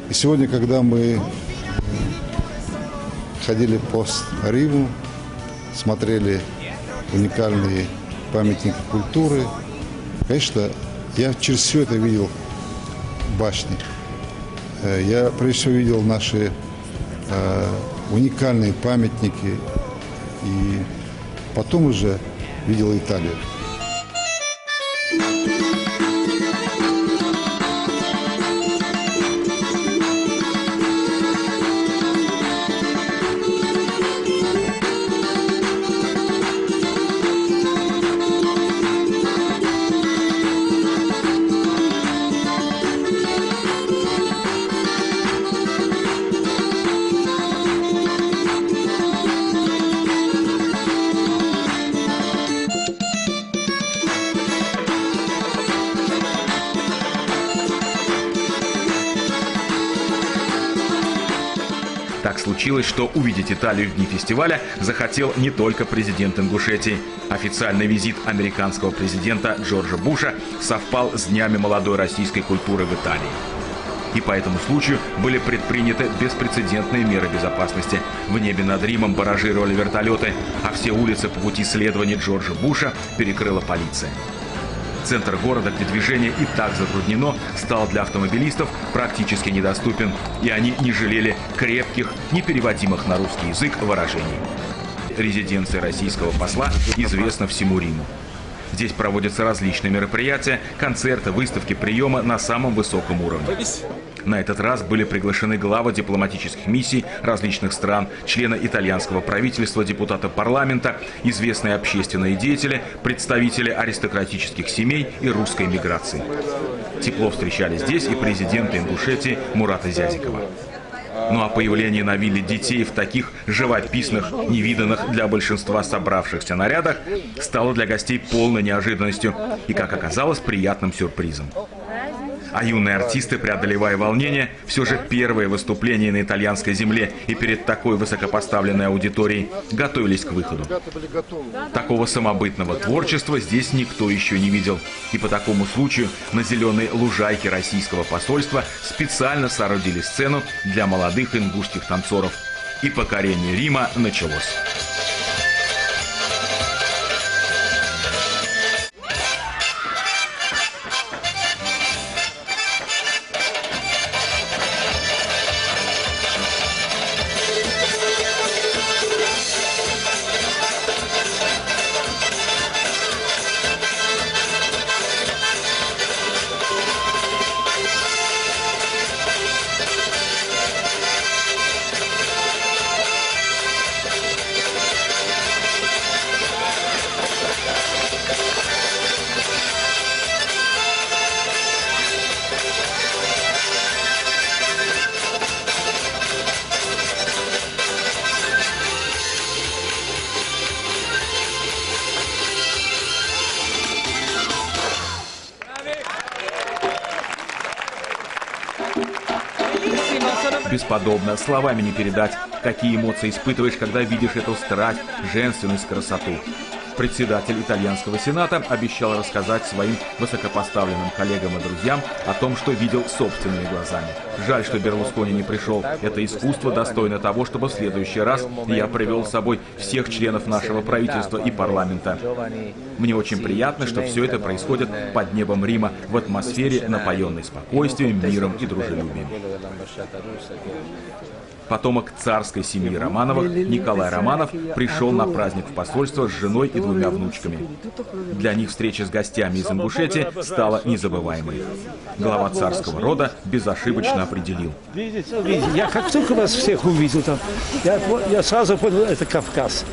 И сегодня, когда мы ходили по Риму, смотрели уникальные памятники культуры, конечно, я через все это видел башни. Я прежде всего видел наши уникальные памятники и потом уже видел Италию. Так случилось, что увидеть Италию в дни фестиваля захотел не только президент Ингушетии. Официальный визит американского президента Джорджа Буша совпал с днями молодой российской культуры в Италии. И по этому случаю были предприняты беспрецедентные меры безопасности. В небе над Римом баражировали вертолеты, а все улицы по пути следования Джорджа Буша перекрыла полиция. Центр города, где движение и так затруднено, стал для автомобилистов практически недоступен, и они не жалели крепких, непереводимых на русский язык выражений. Резиденция российского посла известна всему Риму. Здесь проводятся различные мероприятия, концерты, выставки, приемы на самом высоком уровне. На этот раз были приглашены главы дипломатических миссий различных стран, члены итальянского правительства, депутаты парламента, известные общественные деятели, представители аристократических семей и русской миграции. Тепло встречали здесь и президента Ингушетии Мурата Зязикова. Ну а появление на вилле детей в таких живописных, невиданных для большинства собравшихся нарядах стало для гостей полной неожиданностью и, как оказалось, приятным сюрпризом. А юные артисты, преодолевая волнение, все же первые выступления на итальянской земле и перед такой высокопоставленной аудиторией готовились к выходу. Такого самобытного творчества здесь никто еще не видел. И по такому случаю на зеленой лужайке российского посольства специально соорудили сцену для молодых ингушских танцоров. И покорение Рима началось. Бесподобно, словами не передать, какие эмоции испытываешь, когда видишь эту страсть, женственность, красоту. Председатель итальянского сената обещал рассказать своим высокопоставленным коллегам и друзьям о том, что видел собственными глазами. Жаль, что Берлускони не пришел. Это искусство достойно того, чтобы в следующий раз я привел с собой всех членов нашего правительства и парламента. Мне очень приятно, что все это происходит под небом Рима в атмосфере, напоенной спокойствием, миром и дружелюбием. Потомок царской семьи Романовых Николай Романов пришел на праздник в посольство с женой и двумя внучками. Для них встреча с гостями из Ингушетии стала незабываемой. Глава царского рода безошибочно определил. Я как только вас всех увидел там, я сразу понял, это Кавказ.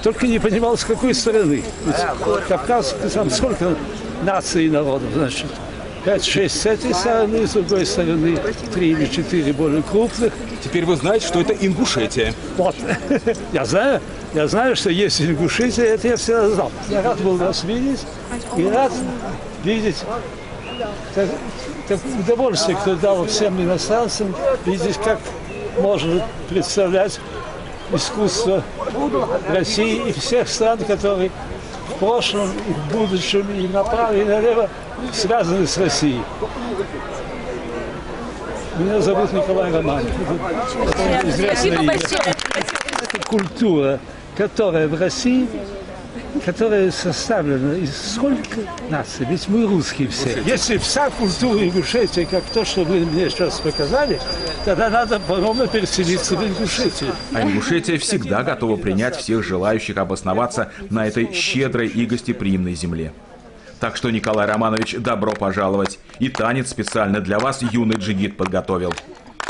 Только не понимал, с какой стороны. Ведь Кавказ, там сколько наций и народов, значит. 5-6 с этой стороны, с другой стороны 3 или 4 более крупных. Теперь вы знаете, что это Ингушетия. Вот. Я знаю, что есть Ингушетия, это я всегда знал. Я рад был вас видеть и рад видеть так удовольствие, кто дал всем иностранцам, видеть, как можно представлять искусство России и всех стран, которые в прошлом, и в будущем, и направо, и налево связаны с Россией. Меня зовут Николай Романов. Это известное имя. Это культура, которая в России, которая составлена из сколько наций? Ведь мы русские все. Если вся культура Ингушетии, как то, что вы мне сейчас показали, тогда надо, по-моему, переселиться в Ингушетию. А Ингушетия всегда готова принять всех желающих обосноваться на этой щедрой и гостеприимной земле. Так что, Николай Романович, добро пожаловать. И танец специально для вас юный джигит подготовил.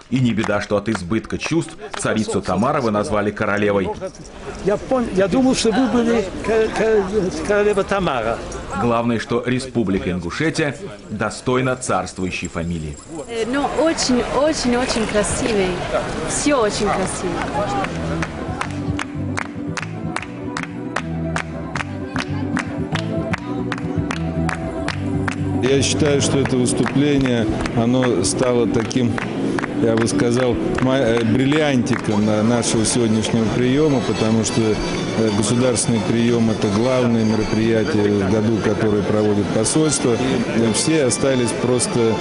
И не беда, что от избытка чувств царицу Тамара вы назвали королевой. Я думал, что вы были королева Тамара. Главное, что Республика Ингушетия достойна царствующей фамилии. Ну, очень красивый. Все очень красиво. Я считаю, что это выступление, оно стало таким, я бы сказал, бриллиантиком нашего сегодняшнего приема, потому что государственный прием – это главное мероприятие в году, которое проводит посольство. Все остались просто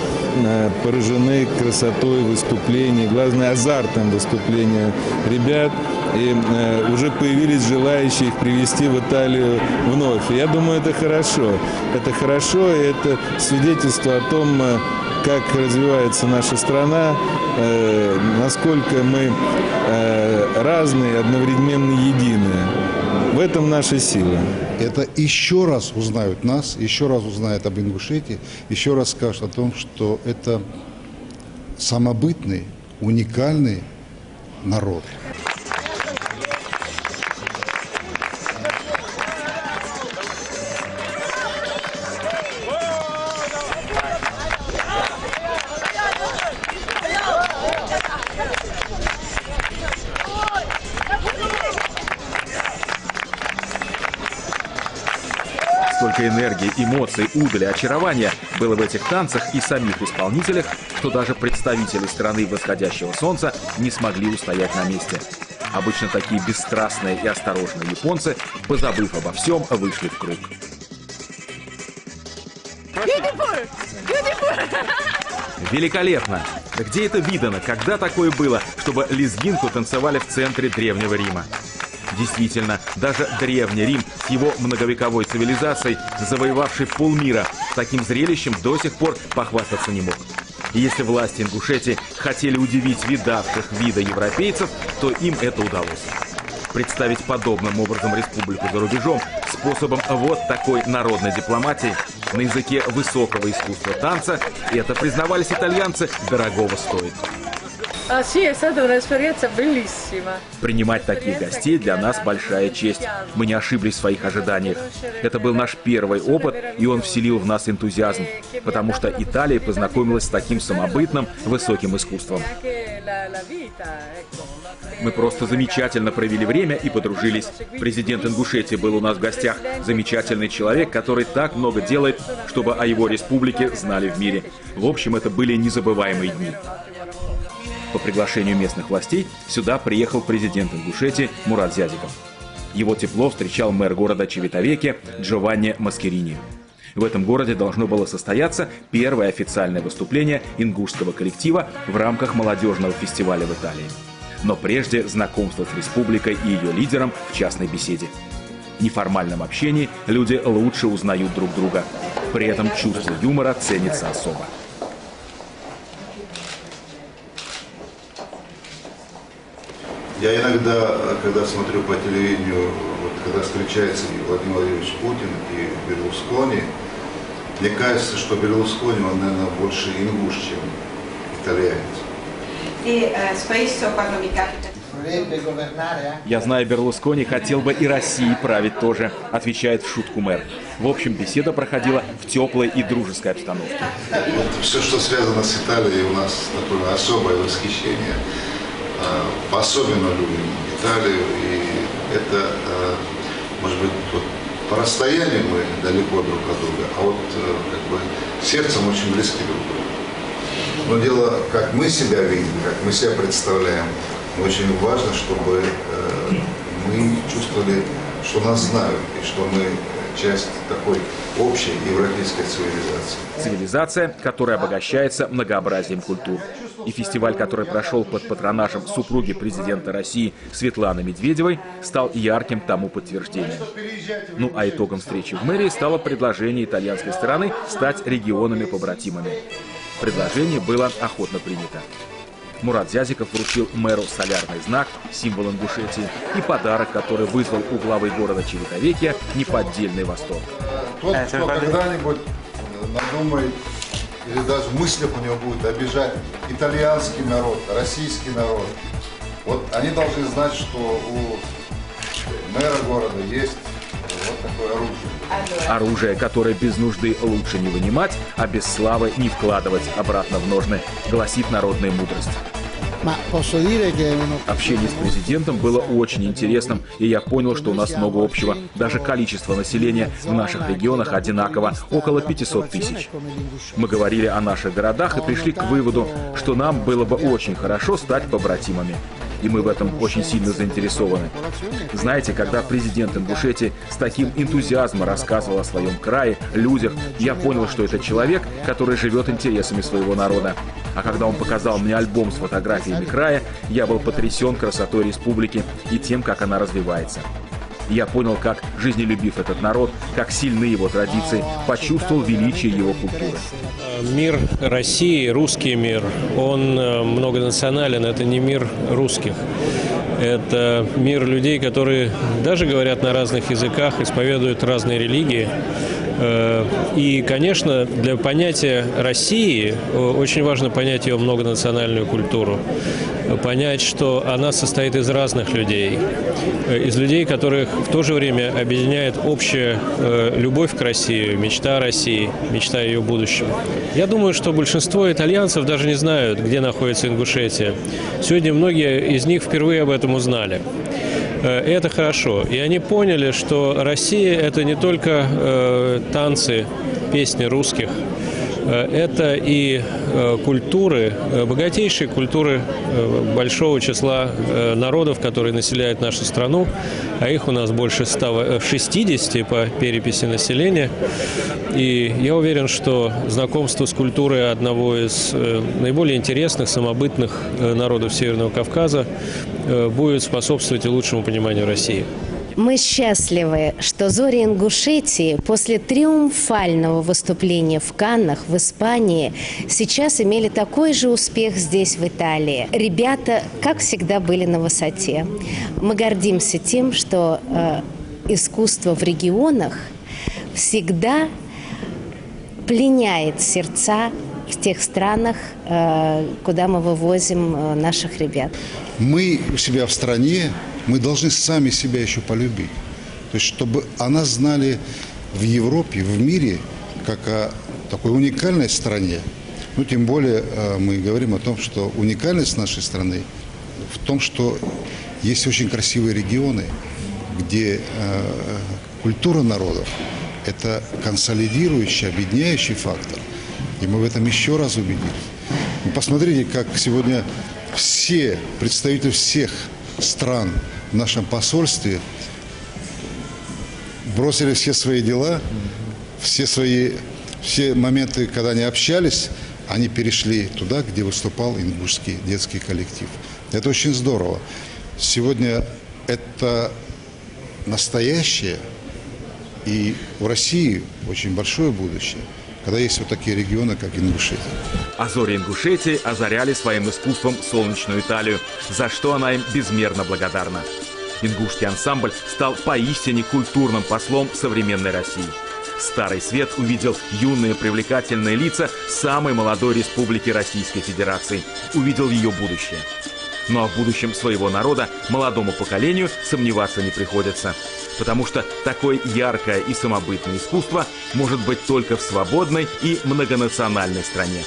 поражены красотой выступления, главное, азартом выступления ребят. И уже появились желающие их привезти в Италию вновь. И я думаю, это хорошо. Это хорошо, и это свидетельство о том, как развивается наша страна, насколько мы разные, одновременно единые. В этом наша сила. Это еще раз узнают нас, еще раз узнают об Ингушетии, еще раз скажут о том, что это самобытный, уникальный народ. Столько энергии, эмоций, удали, очарования было в этих танцах и самих исполнителях, что даже представители страны восходящего солнца не смогли устоять на месте. Обычно такие бесстрастные и осторожные японцы, позабыв обо всем, вышли в круг. Великолепно! Где это видано? Когда такое было, чтобы лезгинку танцевали в центре Древнего Рима? Действительно, даже Древний Рим с его многовековой цивилизацией, завоевавший полмира, таким зрелищем до сих пор похвастаться не мог. И если власти Ингушетии хотели удивить видавших вида европейцев, то им это удалось. Представить подобным образом республику за рубежом способом вот такой народной дипломатии на языке высокого искусства танца, это, признавались итальянцы, дорогого стоит. Принимать таких гостей для нас большая честь. Мы не ошиблись в своих ожиданиях. Это был наш первый опыт, и он вселил в нас энтузиазм, потому что Италия познакомилась с таким самобытным, высоким искусством. Мы просто замечательно провели время и подружились. Президент Ингушетии был у нас в гостях. Замечательный человек, который так много делает, чтобы о его республике знали в мире. В общем, это были незабываемые дни. По приглашению местных властей сюда приехал президент Ингушетии Мурат Зязиков. Его тепло встречал мэр города Чивитавеке Джованни Маскерини. В этом городе должно было состояться первое официальное выступление ингушского коллектива в рамках молодежного фестиваля в Италии. Но прежде знакомство с республикой и ее лидером в частной беседе. В неформальном общении люди лучше узнают друг друга. При этом чувство юмора ценится особо. Я иногда, когда смотрю по телевидению, вот, когда встречается и Владимир Владимирович Путин, и Берлускони, мне кажется, что Берлускони, он, наверное, больше ингуш, чем итальянец. Я знаю, Берлускони хотел бы и России править тоже, отвечает в шутку мэр. В общем, беседа проходила в теплой и дружеской обстановке. Вот все, что связано с Италией, у нас такое особое восхищение. Особенно любим Италию, и это, может быть, вот по расстоянию мы далеко друг от друга, а вот как бы сердцем очень близки друг к другу. Но дело, как мы себя видим, как мы себя представляем, очень важно, чтобы мы чувствовали, что нас знают, и что мы часть такой общей европейской цивилизации. Цивилизация, которая обогащается многообразием культур. И фестиваль, который прошел под патронажем супруги президента России Светланы Медведевой, стал ярким тому подтверждением. Ну а итогом встречи в мэрии стало предложение итальянской стороны стать регионами-побратимами. Предложение было охотно принято. Мурат Зязиков вручил мэру солярный знак, символ Ингушетии, и подарок, который вызвал у главы города Чивитавекия неподдельный восторг. Тот, кто когда-нибудь надумает, или даже в мыслях у него будет обижать итальянский народ, российский народ, вот они должны знать, что у мэра города есть вот такое оружие. Оружие, которое без нужды лучше не вынимать, а без славы не вкладывать обратно в ножны, гласит народная мудрость. Общение с президентом было очень интересным, и я понял, что у нас много общего. Даже количество населения в наших регионах одинаково, около 500 тысяч. Мы говорили о наших городах и пришли к выводу, что нам было бы очень хорошо стать побратимами. И мы в этом очень сильно заинтересованы. Знаете, когда президент Ингушетии с таким энтузиазмом рассказывал о своем крае, людях, я понял, что это человек, который живет интересами своего народа. А когда он показал мне альбом с фотографиями края, я был потрясен красотой республики и тем, как она развивается. Я понял, как жизнелюбив этот народ, как сильны его традиции, почувствовал величие его культуры. Мир России, русский мир, он многонационален, это не мир русских. Это мир людей, которые даже говорят на разных языках, исповедуют разные религии. И, конечно, для понятия России очень важно понять ее многонациональную культуру. Понять, что она состоит из разных людей. Из людей, которых в то же время объединяет общая любовь к России, мечта о России, мечта о ее будущем. Я думаю, что большинство итальянцев даже не знают, где находится Ингушетия. Сегодня многие из них впервые об этом узнали. Это хорошо. И они поняли, что Россия – это не только танцы, песни русских, это и культуры, богатейшие культуры большого числа народов, которые населяют нашу страну, а их у нас больше 160 по переписи населения. И я уверен, что знакомство с культурой одного из наиболее интересных, самобытных народов Северного Кавказа будет способствовать и лучшему пониманию России. Мы счастливы, что «Зори Ингушетии» после триумфального выступления в Каннах, в Испании, сейчас имели такой же успех здесь, в Италии. Ребята, как всегда, были на высоте. Мы гордимся тем, что искусство в регионах всегда пленяет сердца в тех странах, куда мы вывозим наших ребят. Мы у себя в стране, мы должны сами себя еще полюбить. То есть, чтобы о нас знали в Европе, в мире, как о такой уникальной стране. Ну, тем более мы говорим о том, что уникальность нашей страны в том, что есть очень красивые регионы, где культура народов – это консолидирующий, объединяющий фактор. И мы в этом еще раз убедились. Вы посмотрите, как сегодня все представители всех стран в нашем посольстве бросили все свои дела, все моменты, когда они общались, они перешли туда, где выступал ингушский детский коллектив. Это очень здорово. Сегодня это настоящее, и в России очень большое будущее, когда есть вот такие регионы, как Ингушетия. А «Зори Ингушетии» озаряли своим искусством солнечную Италию, за что она им безмерно благодарна. Ингушский ансамбль стал поистине культурным послом современной России. Старый свет увидел юные привлекательные лица самой молодой республики Российской Федерации, увидел ее будущее. Ну а в будущем своего народа молодому поколению сомневаться не приходится. Потому что такое яркое и самобытное искусство может быть только в свободной и многонациональной стране.